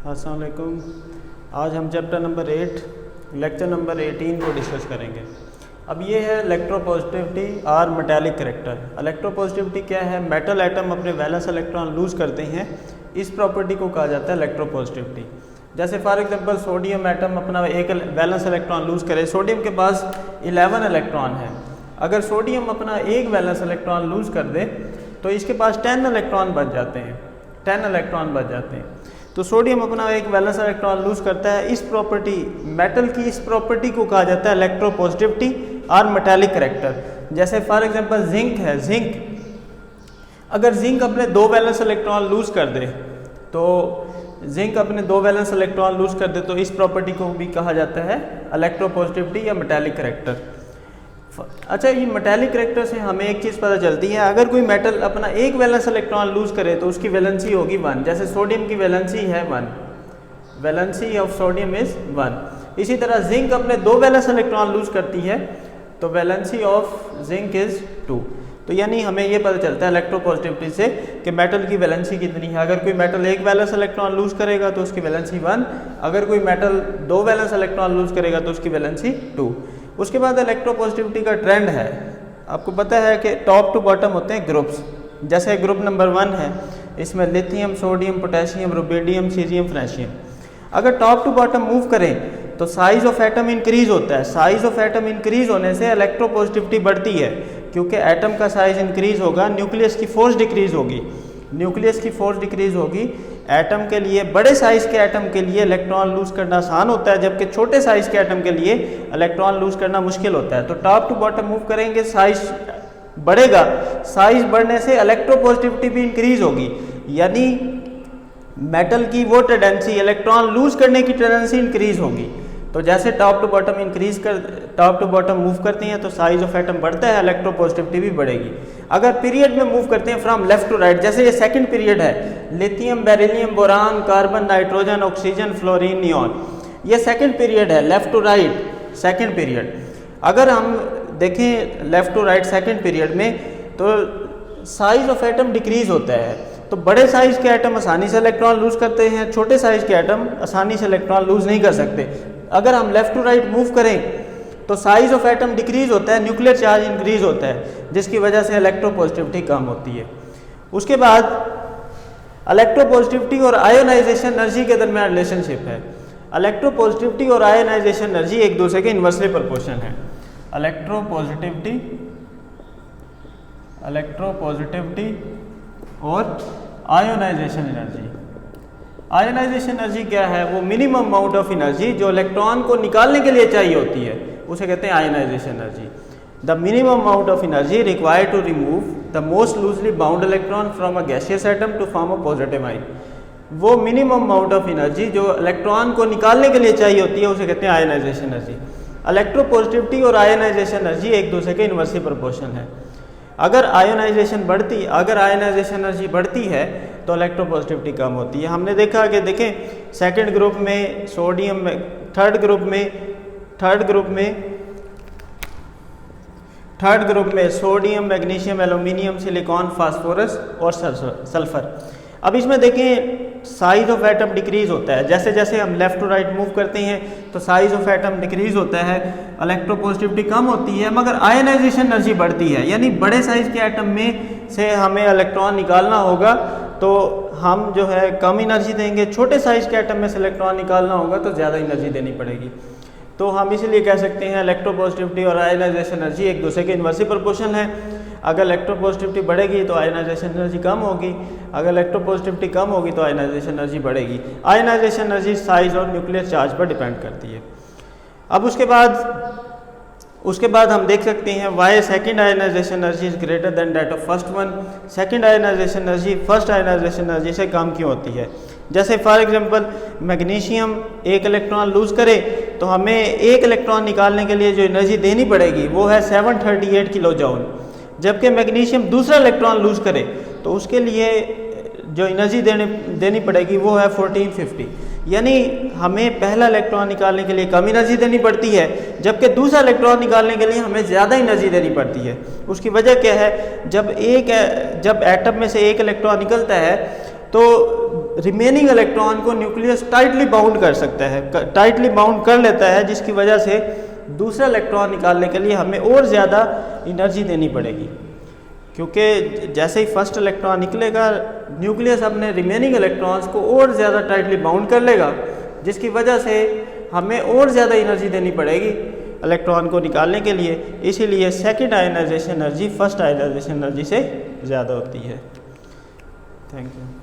अस्सलाम वालेकुम। आज हम चैप्टर नंबर 8 लेक्चर नंबर 18 को डिस्कस करेंगे। अब ये है इलेक्ट्रोपॉजिटिविटी और मेटालिक करैक्टर। इलेक्ट्रोपॉजिटिविटी क्या है? मेटल एटम अपने वैलेंस इलेक्ट्रॉन लूज़ करते हैं, इस प्रॉपर्टी को कहा जाता है इलेक्ट्रोपॉजिटिविटी। जैसे फॉर एग्जांपल सोडियम एटम अपना एक वैलेंस इलेक्ट्रॉन लूज़ करे, सोडियम के पास 11 इलेक्ट्रॉन है। अगर सोडियम अपना एक वैलेंस इलेक्ट्रॉन लूज़ कर दे तो इसके पास 10 इलेक्ट्रॉन बच जाते हैं, 10 इलेक्ट्रॉन बच जाते हैं। तो सोडियम अपना एक वैलेंस इलेक्ट्रॉन लूज़ करता है। इस प्रॉपर्टी मेटल की इस प्रॉपर्टी को कहा जाता है इलेक्ट्रोपॉजिटिविटी और मेटालिक करैक्टर। जैसे फॉर एग्जांपल जिंक है, अगर जिंक अपने 2 वैलेंस इलेक्ट्रॉन लूज़ कर दे तो इस प्रॉपर्टी को भी कहा जाता है इलेक्ट्रोपॉजिटिविटी या मेटालिक करैक्टर। अच्छा, ये मेटालिक करैक्टर से हमें एक चीज़ पता चलती है, अगर कोई मेटल अपना एक वैलेंस इलेक्ट्रॉन लूज़ करे तो उसकी वैलेंसी होगी 1। जैसे सोडियम की वैलेंसी है 1, वैलेंसी ऑफ सोडियम इज़ 1। इसी तरह जिंक अपने 2 वैलेंस इलेक्ट्रॉन लूज़ करती है तो वैलेंसी ऑफ जिंक इज़ 2। तो यानी हमें ये पता चलता है इलेक्ट्रोपॉजिटिविटी से कि मेटल की वैलेंसी कितनी है। अगर कोई मेटल एक वैलेंस इलेक्ट्रॉन लूज़ करेगा तो उसकी वैलेंसी 1, अगर कोई मेटल 2 वैलेंस इलेक्ट्रॉन लूज़ करेगा तो उसकी वैलेंसी 2। उसके बाद इलेक्ट्रोपॉजिटिविटी का ट्रेंड है। आपको पता है कि टॉप टू बॉटम होते हैं ग्रुप्स। जैसे ग्रुप नंबर 1 है, इसमें लिथियम, सोडियम, पोटेशियम, रुबिडियम, सीरियम, फ्रेशियम। अगर टॉप टू बॉटम मूव करें तो साइज ऑफ एटम इंक्रीज होता है। साइज ऑफ एटम इंक्रीज होने से इलेक्ट्रोपॉजिटिविटी बढ़ती है, क्योंकि एटम का साइज इंक्रीज होगा, न्यूक्लियस की फोर्स डिक्रीज होगी। एटम के लिए, बड़े साइज के एटम के लिए इलेक्ट्रॉन लूज करना आसान होता है, जबकि छोटे साइज के एटम के लिए इलेक्ट्रॉन लूज करना मुश्किल होता है। तो टॉप टू बॉटम मूव करेंगे, साइज बढ़ेगा, साइज बढ़ने से इलेक्ट्रोपॉजिटिविटी भी इंक्रीज होगी। यानी मेटल की वो टेंडेंसी, इलेक्ट्रॉन लूज करने की टेंडेंसी इंक्रीज होगी। तो जैसे टॉप टू बॉटम मूव करते हैं तो साइज ऑफ एटम बढ़ता है, इलेक्ट्रोपॉजिटिविटी भी बढ़ेगी। अगर पीरियड में मूव करते हैं फ्रॉम लेफ्ट टू राइट, जैसे ये सेकंड पीरियड है, lithium, beryllium, boron, carbon, nitrogen, oxygen, fluorine, neon, ये सेकंड पीरियड है, left to right second period. अगर हम देखें left to right second period में तो साइज ऑफ एटम डिक्रीज होता है। तो बड़े साइज के एटम आसानी से इलेक्ट्रॉन लूज करते हैं, छोटे साइज के एटम आसानी से इलेक्ट्रॉन लूज नहीं कर सकते। अगर हम लेफ्ट टू राइट मूव करें तो साइज ऑफ एटम डिक्रीज होता है, न्यूक्लियर चार्ज इंक्रीज होता है, जिसकी वजह से इलेक्ट्रोपॉजिटिविटी कम होती है। उसके बाद इलेक्ट्रोपॉजिटिविटी और आयोनाइजेशन एनर्जी के दरमियान रिलेशनशिप है। इलेक्ट्रोपॉजिटिविटी और आयोनाइजेशन एनर्जी एक दूसरे के इन्वर्सली प्रोपोर्शन है। इलेक्ट्रोपॉजिटिविटी और आयोनाइजेशन एनर्जी। आयोनाइजेशन एनर्जी क्या है? वो मिनिमम अमाउंट ऑफ एनर्जी जो इलेक्ट्रॉन को निकालने के लिए चाहिए होती है, उसे कहते हैं ionization energy. The minimum amount of energy required to remove the most loosely bound electron from a gaseous atom to form a positive ion. वो मिनिमम अमाउंट ऑफ एनर्जी जो इलेक्ट्रॉन को निकालने के लिए चाहिए होती है, उसे कहते हैं आयोनाइजेशन एनर्जी। इलेक्ट्रोपॉजिटिविटी और आयोनाइजेशन एनर्जी एक दूसरे के इन्वर्सली प्रोपोर्शन है। अगर आयोनाइजेशन एनर्जी बढ़ती है तो इलेक्ट्रोपॉजिटिविटी कम होती है। हमने देखा कि देखें सेकंड ग्रुप में सोडियम में, थर्ड ग्रुप में sodium, magnesium, aluminium, silicon, phosphorus और सल्फर। अब इसमें देखें साइज ऑफ एटम डिक्रीज होता है। जैसे जैसे हम लेफ्ट टू राइट मूव करते हैं तो साइज ऑफ एटम डिक्रीज होता है, इलेक्ट्रोपॉजिटिविटी कम होती है, मगर आयोनाइजेशन एनर्जी बढ़ती है। यानी बड़े साइज के एटम में से हमें इलेक्ट्रॉन निकालना होगा तो हम जो है कम एनर्जी देंगे, छोटे साइज के एटम में से इलेक्ट्रॉन निकालना होगा तो ज़्यादा एनर्जी देनी पड़ेगी। तो हम इसीलिए कह सकते हैं इलेक्ट्रोपॉजिटिविटी और आयोनाइजेशन एनर्जी एक दूसरे के इन्वर्सली प्रोपोर्शन है। अगर इलेक्ट्रोपॉजिटिविटी बढ़ेगी तो आयोनाइजेशन एनर्जी कम होगी, अगर इलेक्ट्रोपॉजिटिविटी कम होगी तो आयोनाइजेशन एनर्जी बढ़ेगी। आयोनाइजेशन एनर्जी साइज और न्यूक्लियर चार्ज पर डिपेंड करती है। अब उसके बाद हम देख सकते हैं why second ionization energy is greater than that of first one. Second ionization energy first ionization energy से कम क्यों होती है? जैसे फॉर एग्जांपल मैग्नीशियम एक इलेक्ट्रॉन लूज करे तो हमें एक इलेक्ट्रॉन निकालने के लिए जो एनर्जी देनी पड़ेगी वो है 738 किलो जूल, जबकि मैग्नीशियम दूसरा इलेक्ट्रॉन लूज करे तो उसके लिए जो एनर्जी देनी पड़ेगी वो है 1450। यानी हमें पहला इलेक्ट्रॉन निकालने के लिए कम एनर्जी देनी पड़ती है, जबकि दूसरा इलेक्ट्रॉन निकालने के लिए हमें ज़्यादा एनर्जी देनी पड़ती है। उसकी वजह क्या है? जब एटम में से एक इलेक्ट्रॉन निकलता है तो रिमेनिंग इलेक्ट्रॉन को न्यूक्लियस टाइटली बाउंड कर सकता है, टाइटली बाउंड कर लेता है, जिसकी वजह से दूसरा इलेक्ट्रॉन निकालने के लिए हमें और ज़्यादा एनर्जी देनी पड़ेगी, क्योंकि जैसे ही फर्स्ट इलेक्ट्रॉन निकलेगा न्यूक्लियस अपने रिमेनिंग इलेक्ट्रॉन्स को और ज़्यादा टाइटली बाउंड कर लेगा, जिसकी वजह से हमें और ज़्यादा एनर्जी देनी पड़ेगी इलेक्ट्रॉन को निकालने के लिए। इसीलिए second ionization energy first ionization energy से ज़्यादा होती है। Thank you.